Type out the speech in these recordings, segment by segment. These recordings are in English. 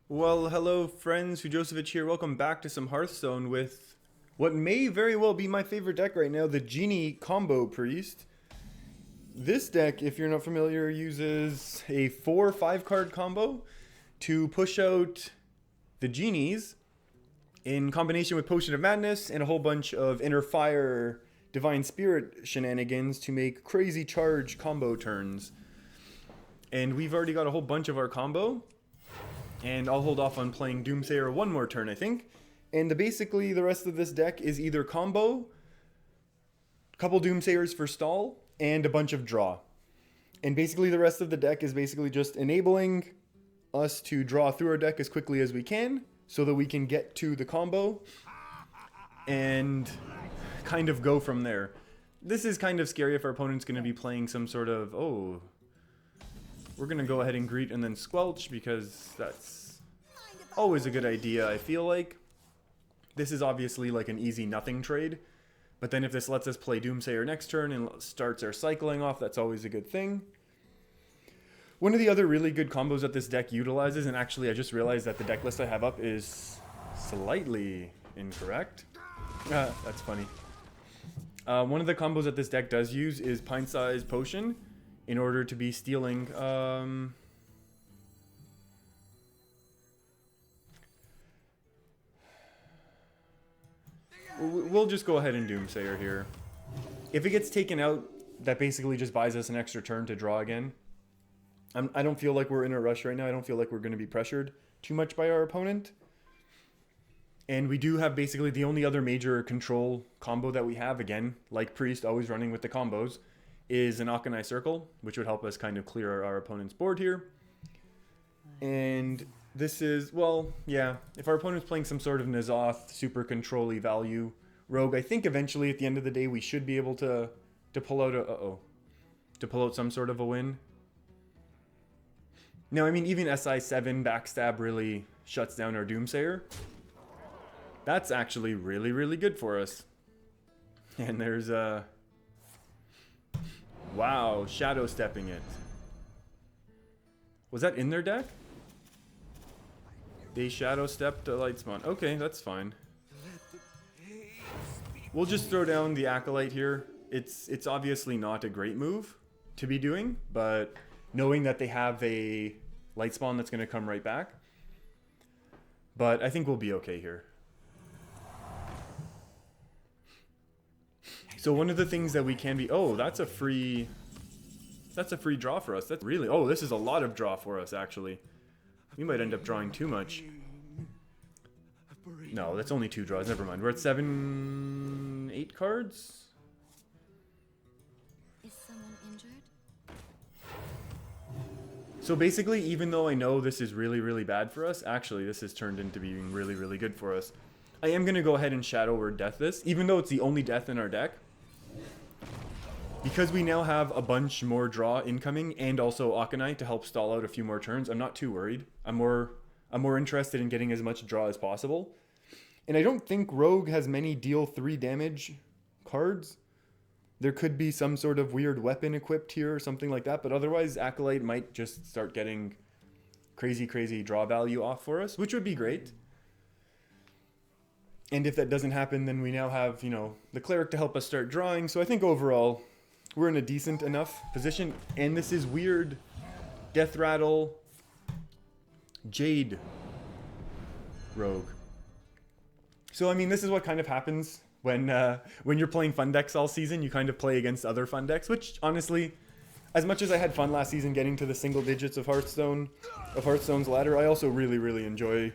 Well, hello friends, Josevich here. Welcome back to some Hearthstone with what may very well be my favorite deck right now, the Djinni Combo Priest. This deck, if you're not familiar, uses a 4-5 card combo to push out the Genies in combination with Potion of Madness and a whole bunch of Inner Fire Divine Spirit shenanigans to make crazy charge combo turns. And we've already got a whole bunch of our combo. And I'll hold off on playing Doomsayer one more turn, I think. And basically, the rest of this deck is either combo, couple Doomsayers for stall, and a bunch of draw. And basically, the rest of the deck is basically just enabling us to draw through our deck as quickly as we can, so that we can get to the combo and kind of go from there. This is kind of scary if our opponent's going to be playing some sort of, oh, we're going to go ahead and greet and then squelch, because that's always a good idea, I feel like. This is obviously like an easy nothing trade, but then if this lets us play Doomsayer next turn and starts our cycling off, that's always a good thing. One of the other really good combos that this deck utilizes, and actually I just realized that the deck list I have up is slightly incorrect. That's funny. One of the combos that this deck does use is Pint-Sized Potion, in order to be stealing, we'll just go ahead and Doomsayer here. If it gets taken out, that basically just buys us an extra turn to draw again. I don't feel like we're in a rush right now. I don't feel like we're going to be pressured too much by our opponent. And we do have basically the only other major control combo that we have, again, like Priest, always running with the combos, is an Akanai Circle, which would help us kind of clear our opponent's board here. And this is, well, yeah, if our opponent's playing some sort of N'Zoth, super control-y value rogue, I think eventually at the end of the day we should be able to pull out to pull out some sort of a win. Now, I mean, even SI7 backstab really shuts down our Doomsayer. That's actually really, really good for us. And there's wow, Shadow Stepping it. Was that in their deck? They Shadow Stepped a Lightspawn. Okay, that's fine. We'll just throw down the Acolyte here. It's obviously not a great move to be doing, but knowing that they have a Lightspawn that's going to come right back. But I think we'll be okay here. So one of the things that we can be... Oh, that's a free draw for us. That's really... Oh, this is a lot of draw for us, actually. We might end up drawing too much. No, that's only 2 draws. Never mind. We're at 8 cards? Is someone injured? So basically, even though I know this is really, really bad for us, actually, this has turned into being really, really good for us. I am going to go ahead and Shadow Word Death this, even though it's the only death in our deck. Because we now have a bunch more draw incoming, and also Akanai to help stall out a few more turns, I'm not too worried. I'm more interested in getting as much draw as possible. And I don't think Rogue has many deal 3 damage cards. There could be some sort of weird weapon equipped here or something like that, but otherwise Acolyte might just start getting crazy, crazy draw value off for us, which would be great. And if that doesn't happen, then we now have, you know, the Cleric to help us start drawing. So I think overall, we're in a decent enough position. And this is weird. Death Rattle. Jade. Rogue. So, I mean, this is what kind of happens when you're playing fun decks all season. You kind of play against other fun decks, which, honestly, as much as I had fun last season getting to the single digits of Hearthstone's ladder, I also really, really enjoy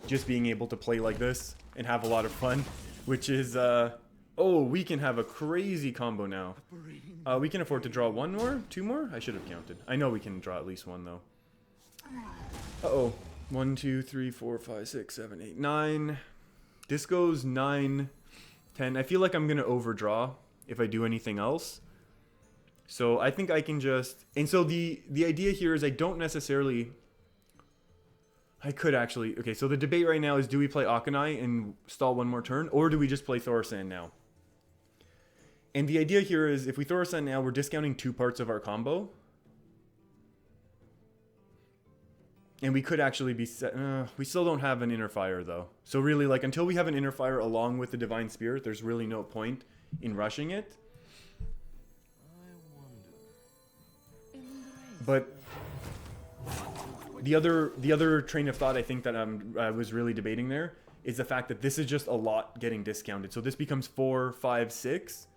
just being able to play like this and have a lot of fun, which is, oh, we can have a crazy combo now. We can afford to draw 1 more? 2 more? I should have counted. I know we can draw at least 1, though. Uh-oh. 1, 2, 3, 4, 5, 6, 7, 8, 9. This goes 9, 10. I feel like I'm going to overdraw if I do anything else. So I think I can just... And so the idea here is I don't necessarily... I could actually... Okay, so the debate right now is, do we play Akanai and stall 1 more turn, or do we just play Thaurissan now? And the idea here is, if we Thaurissan now, we're discounting 2 parts of our combo. And we could actually be set... we still don't have an Inner Fire, though. So really, like, until we have an Inner Fire along with the Divine Spirit, there's really no point in rushing it. But the other train of thought I think that I was really debating there is the fact that this is just a lot getting discounted. So this becomes 4, 5, 6,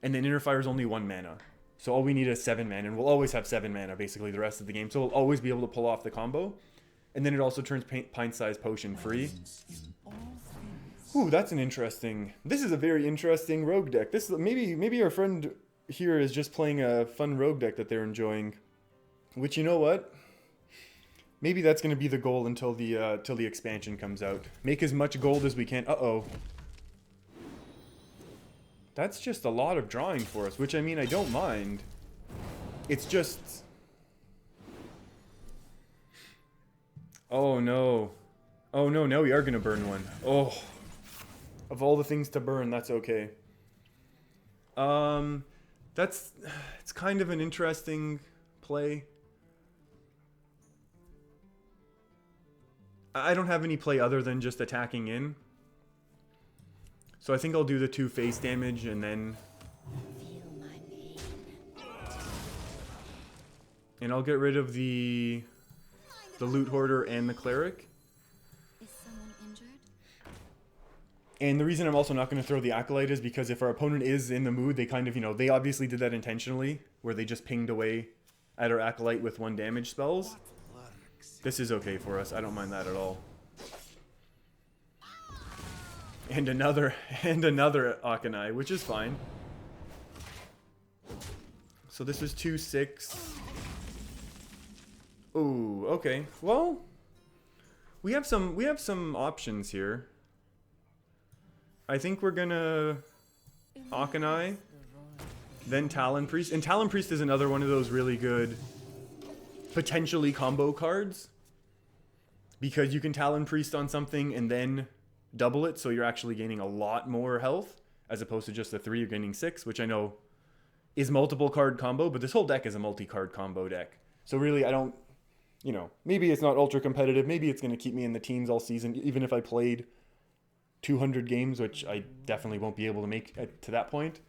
and then Inner Fire is only 1 mana. So all we need is 7 mana, and we'll always have 7 mana basically the rest of the game. So we'll always be able to pull off the combo. And then it also turns Pint-Sized Potion free. Ooh, that's an interesting... This is a very interesting rogue deck. This maybe our friend here is just playing a fun rogue deck that they're enjoying. Which, you know what? Maybe that's going to be the goal until the expansion comes out. Make as much gold as we can. Uh-oh. That's just a lot of drawing for us, which, I mean, I don't mind. It's just... Oh, no. Oh, no, now we are going to burn one. Oh. Of all the things to burn, that's okay. It's kind of an interesting play. I don't have any play other than just attacking in. So I think I'll do the 2 face damage and then... And I'll get rid of the Loot Hoarder and the Cleric. Is someone injured? And the reason I'm also not going to throw the Acolyte is because if our opponent is in the mood, they kind of, you know, they obviously did that intentionally, where they just pinged away at our Acolyte with 1 damage spells. This is okay for us. I don't mind that at all. And another Akanai, which is fine. So this is 2, 6. Ooh, okay. Well, we have some options here. I think we're gonna Akanai, then Talon Priest. And Talon Priest is another one of those really good potentially combo cards, because you can Talon Priest on something and then double it, so you're actually gaining a lot more health, as opposed to just the 3, you're gaining 6, which I know is multiple card combo, but this whole deck is a multi-card combo deck. So really, I don't, you know, maybe it's not ultra competitive, maybe it's going to keep me in the teens all season, even if I played 200 games, which I definitely won't be able to make to that point.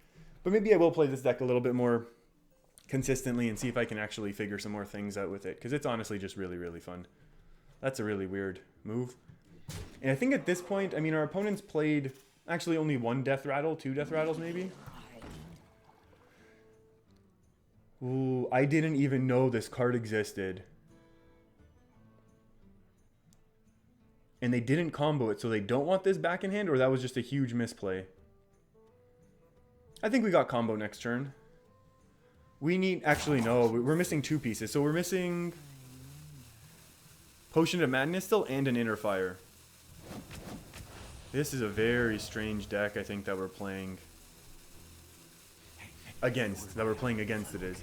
But maybe I will play this deck a little bit more consistently and see if I can actually figure some more things out with it, because it's honestly just really, really fun. That's a really weird move. And I think at this point, I mean, our opponents played actually only 1 Death Rattle, 2 Death Rattles maybe. Ooh, I didn't even know this card existed. And they didn't combo it, so they don't want this back in hand, or that was just a huge misplay? I think we got combo next turn. We need... Actually, no. We're missing 2 pieces. So we're missing Potion of Madness still and an Inner Fire. This is a very strange deck, I think, that we're playing against. That we're playing against, it is.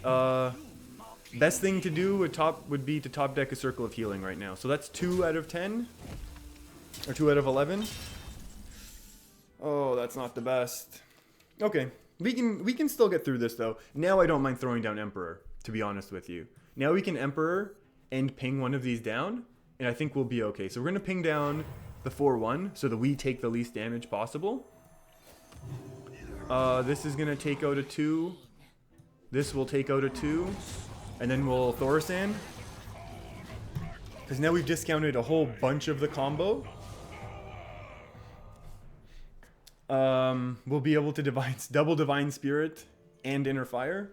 Best thing to do would be to top deck a Circle of Healing right now. So that's 2 out of 10. Or 2 out of 11. Oh, that's not the best. Okay. We can still get through this, though. Now I don't mind throwing down Emperor, to be honest with you. Now we can Emperor and ping one of these down, and I think we'll be okay. So we're going to ping down the 4-1 so that we take the least damage possible. This is going to take out a 2. This will take out a 2. And then we'll Thaurissan. Because now we've discounted a whole bunch of the combo. We'll be able to double Divine Spirit and Inner Fire.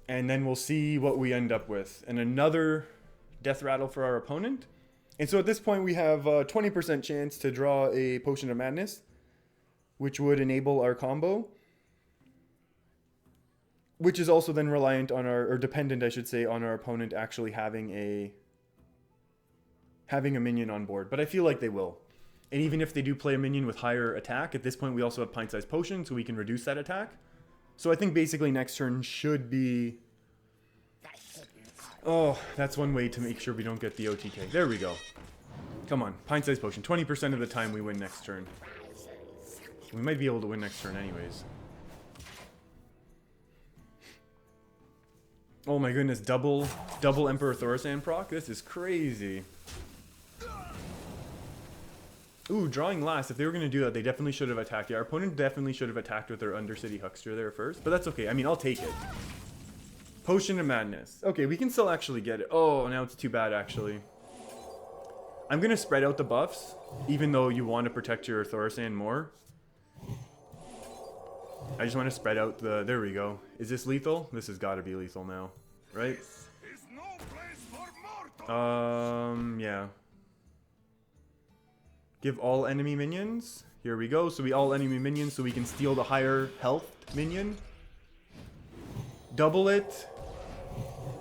And then we'll see what we end up with. And another Death Rattle for our opponent. And so at this point we have a 20% chance to draw a Potion of Madness, which would enable our combo. Which is also then reliant on our, or dependent I should say, on our opponent actually having a minion on board. But I feel like they will. And even if they do play a minion with higher attack, at this point we also have Pint-Sized Potion, so we can reduce that attack. So I think basically next turn should be... Oh, that's one way to make sure we don't get the OTK. There we go. Come on, Pint-Sized Potion. 20% of the time we win next turn. We might be able to win next turn anyways. Oh my goodness, double Emperor Thorsan proc? This is crazy. Ooh, drawing last. If they were going to do that, they definitely should have attacked. Yeah, our opponent definitely should have attacked with their Undercity Huckster there first. But that's okay. I mean, I'll take it. Potion of Madness. Okay, we can still actually get it. Oh, now it's too bad, actually. I'm going to spread out the buffs, even though you want to protect your Thorsan more. I just want to spread out the... There we go. Is this lethal? This has got to be lethal now, right? Yeah. Give all enemy minions. Here we go. So we all enemy minions so we can steal the higher health minion. Double it.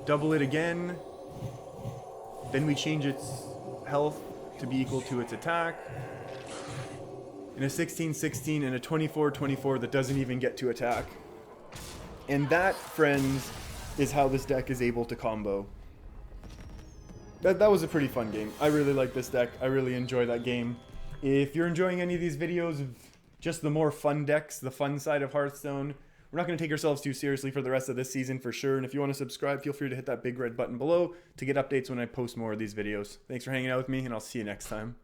Double it again. Then we change its health to be equal to its attack. And a 16-16 and a 24-24 that doesn't even get to attack. And that, friends, is how this deck is able to combo. That was a pretty fun game. I really like this deck. I really enjoy that game. If you're enjoying any of these videos of just the more fun decks, the fun side of Hearthstone, we're not going to take ourselves too seriously for the rest of this season for sure. And if you want to subscribe, feel free to hit that big red button below to get updates when I post more of these videos. Thanks for hanging out with me, and I'll see you next time.